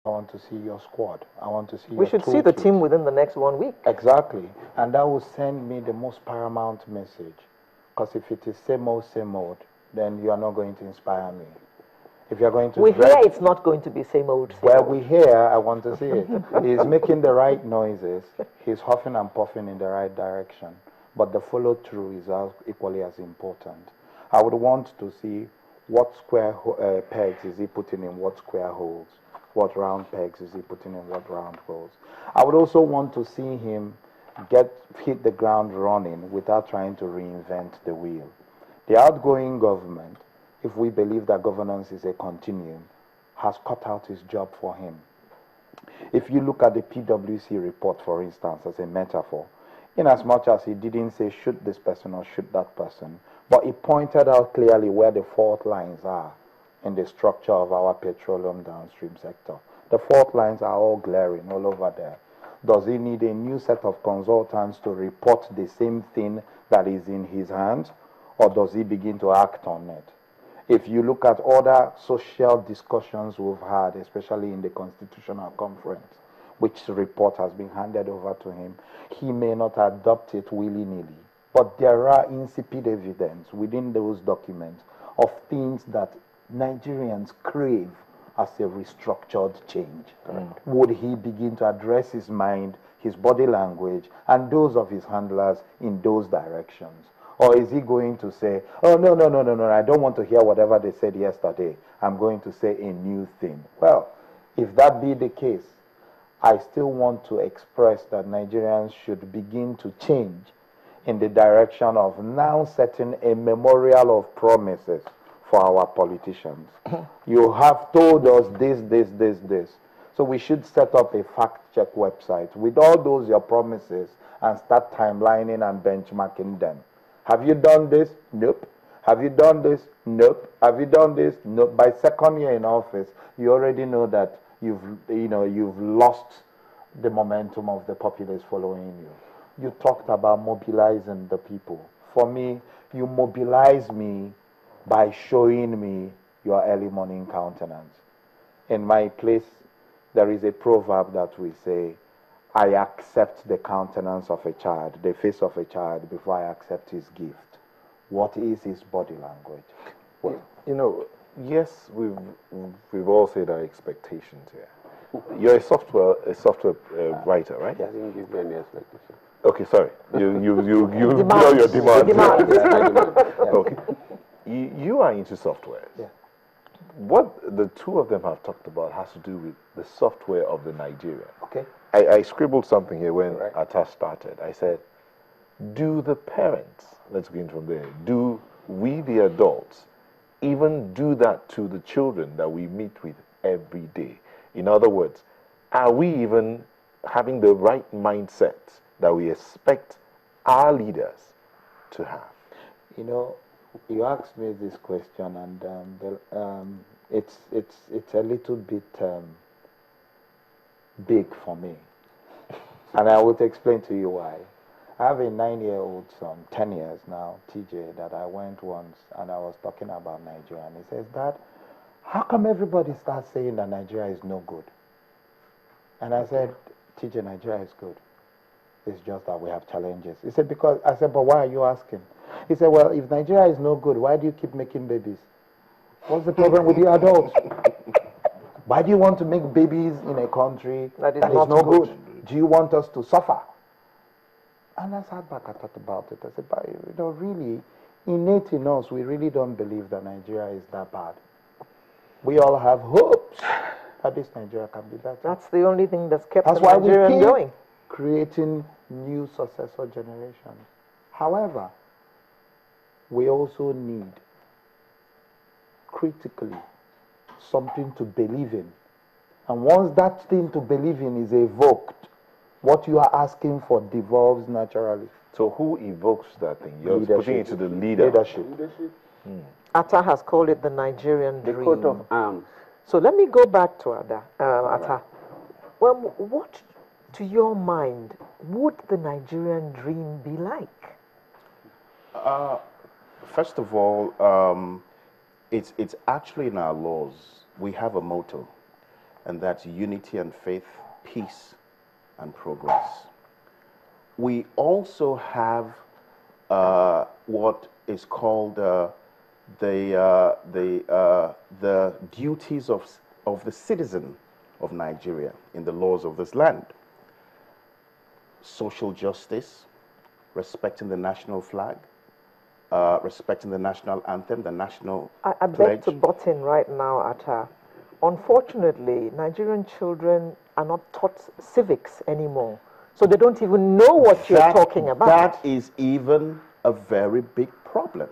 I want to see your squad. I want to see We your should see the toolkit. team within the next 1 week. Exactly. And that will send me the most paramount message. Because if it is same old, then you are not going to inspire me. If you're going to We hear it's not going to be same old, same well, old. we hear, I want to see it. He's making the right noises. He's huffing and puffing in the right direction. But the follow through is equally as important. I would want to see what square pegs is he putting in what square holes, what round pegs is he putting in what round holes. I would also want to see him hit the ground running without trying to reinvent the wheel. The outgoing government, if we believe that governance is a continuum, has cut out his job for him. If you look at the PwC report, for instance, as a metaphor, in as much as he didn't say shoot this person or shoot that person, but he pointed out clearly where the fault lines are in the structure of our petroleum downstream sector. The fault lines are all glaring all over there. Does he need a new set of consultants to report the same thing that is in his hands, or does he begin to act on it? If you look at other social discussions we've had, especially in the Constitutional Conference, which report has been handed over to him, he may not adopt it willy-nilly. But there are insipid evidence within those documents of things that Nigerians crave as a restructured change. Would he begin to address his mind, his body language, and those of his handlers in those directions? Or is he going to say, oh, no, I don't want to hear whatever they said yesterday. I'm going to say a new thing. Well, if that be the case, I still want to express that Nigerians should begin to change in the direction of now setting a memorial of promises for our politicians. You have told us this. So we should set up a fact-check website with all those your promises and start timelining and benchmarking them. Have you done this? Nope. Have you done this? Nope. Have you done this? Nope. By second year in office, you already know that you've lost the momentum of the populace following you. You talked about mobilizing the people. For me, you mobilize me by showing me your early morning countenance. In my place, there is a proverb that we say, I accept the countenance of a child, the face of a child, before I accept his gift. What is his body language? Well, yes, we've all said our expectations here. You're a software writer, right? He hasn't given any expectation. Okay, sorry. You know your demand. Okay. You are into software. Yeah. What the two of them have talked about has to do with the software of the Nigerian. Okay. I scribbled something here when Atta started. I said, do the parents, let's begin from there, do we the adults even do that to the children that we meet with every day? In other words, are we even having the right mindset that we expect our leaders to have? You asked me this question, and it's a little bit big for me, and I would explain to you why. I have a 9-year-old son, 10 years now, TJ, that I went once and I was talking about Nigeria, and he says, Dad, how come everybody starts saying that Nigeria is no good? And I said, TJ, Nigeria is good. It's just that we have challenges. He said, because, I said, but why are you asking? He said, well, if Nigeria is no good, why do you keep making babies? What's the problem with the adults? Why do you want to make babies in a country that is no good? Do you want us to suffer? And I sat back, I thought about it. I said, but really, innate in us, we really don't believe that Nigeria is that bad. We all have hopes that this Nigeria can be better. That's the only thing that's kept the Nigerian going. Creating new successor generations. However, we also need, critically, something to believe in. And once that thing to believe in is evoked, what you are asking for devolves naturally. So who evokes that thing? You're Leadership. putting it to the leader. Leadership. Atta has called it the Nigerian The dream. coat of arms. So let me go back to Atta. Well, what, to your mind, would the Nigerian dream be like? First of all, it's actually in our laws. We have a motto. and that's unity and faith, peace and progress. We also have what is called the duties of the citizen of Nigeria in the laws of this land. Social justice, respecting the national flag, respecting the national anthem, the national I beg to butt in right now, Atta. Unfortunately, Nigerian children are not taught civics anymore. So they don't even know what you're talking about. That is even a very big problem.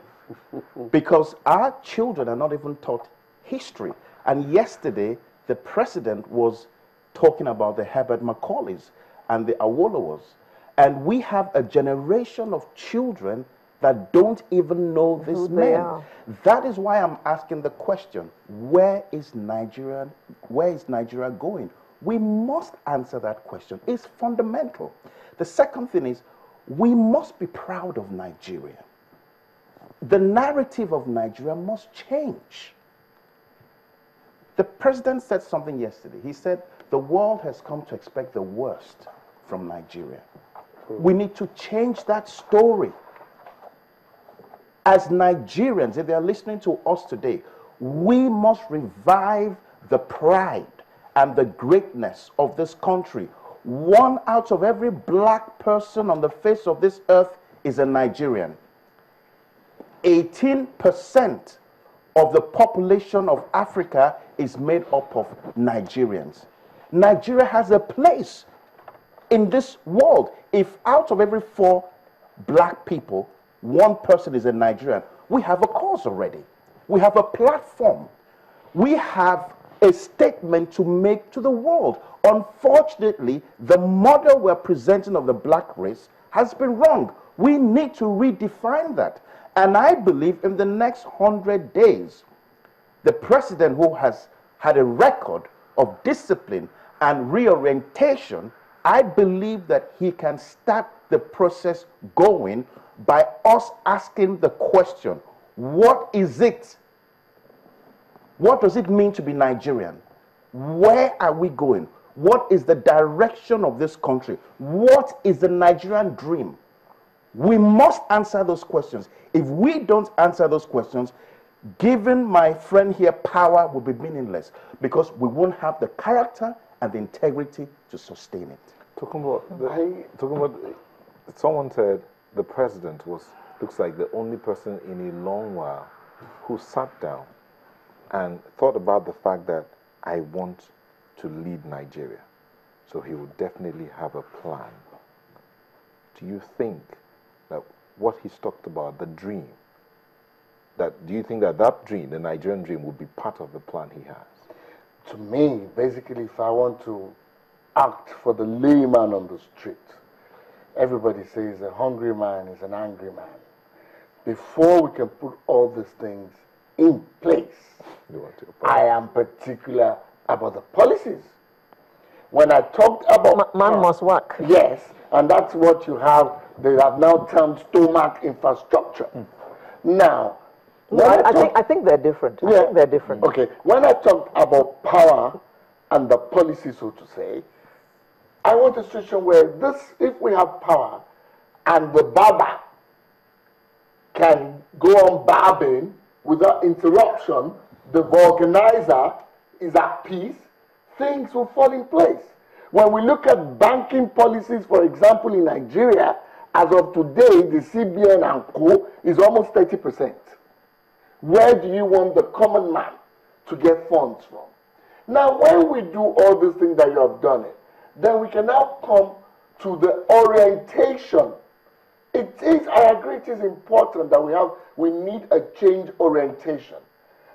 Because our children are not even taught history. And yesterday, the president was talking about the Herbert Macaulays and the Awolowas. And we have a generation of children that don't even know these men. That is why I'm asking the question, where is Nigeria going? We must answer that question. It's fundamental. The second thing is, we must be proud of Nigeria. The narrative of Nigeria must change. The president said something yesterday. He said, the world has come to expect the worst from Nigeria. We need to change that story. As Nigerians, if they are listening to us today, we must revive the pride and the greatness of this country. 1 out of every black person on the face of this earth is a Nigerian. 18% of the population of Africa is made up of Nigerians. Nigeria has a place in this world. If out of every 4 black people, 1 person is a Nigerian, we have a cause already. We have a platform. We have a statement to make to the world. Unfortunately, the model we're presenting of the black race has been wrong. We need to redefine that. And I believe in the next 100 days, the president who has had a record of discipline and reorientation, I believe that he can start the process going by us asking the question, what is it? What does it mean to be Nigerian? Where are we going? What is the direction of this country? What is the Nigerian dream? We must answer those questions. If we don't answer those questions, giving my friend here power will be meaningless because we won't have the character and the integrity to sustain it. Talking about, someone said the president looks like the only person in a long while who sat down and thought about the fact that I want to lead Nigeria. So he would definitely have a plan. Do you think that what he's talked about, the dream, do you think that that dream, the Nigerian dream, would be part of the plan he has? To me, basically, if I want to act for the layman on the street, everybody says a hungry man is an angry man. Before we can put all these things in place, I am particular about the policies. When I talked about... Man must work. Yes, and that's what you have, they have now termed stomach infrastructure. Now, I think they're different. I think they're different. Okay, when I talked about power and the policy, so to say, I want a situation where if we have power and the barber can go on barbing without interruption, the organizer is at peace, things will fall in place. When we look at banking policies, for example, in Nigeria, as of today, the CBN and Co. is almost 30%. Where do you want the common man to get funds from? Now, when we do all these things that you have done it, then we can now come to the orientation. It is, I agree, it is important that we need a change orientation.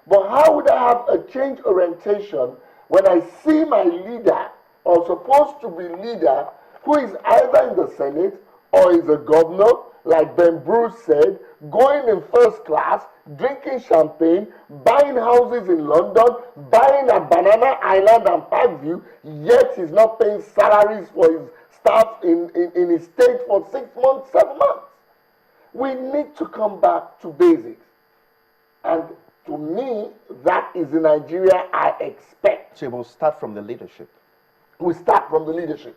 But how would I have a change orientation when I see my leader, or supposed to be leader, who is either in the Senate or is a governor, like Ben Bruce said, going in first class, drinking champagne, buying houses in London, buying a Banana Island and Parkview, yet he's not paying salaries for his staff in his state for 6 months, 7 months. We need to come back to basics. And to me, that is the Nigeria I expect. So it will start from the leadership. We start from the leadership.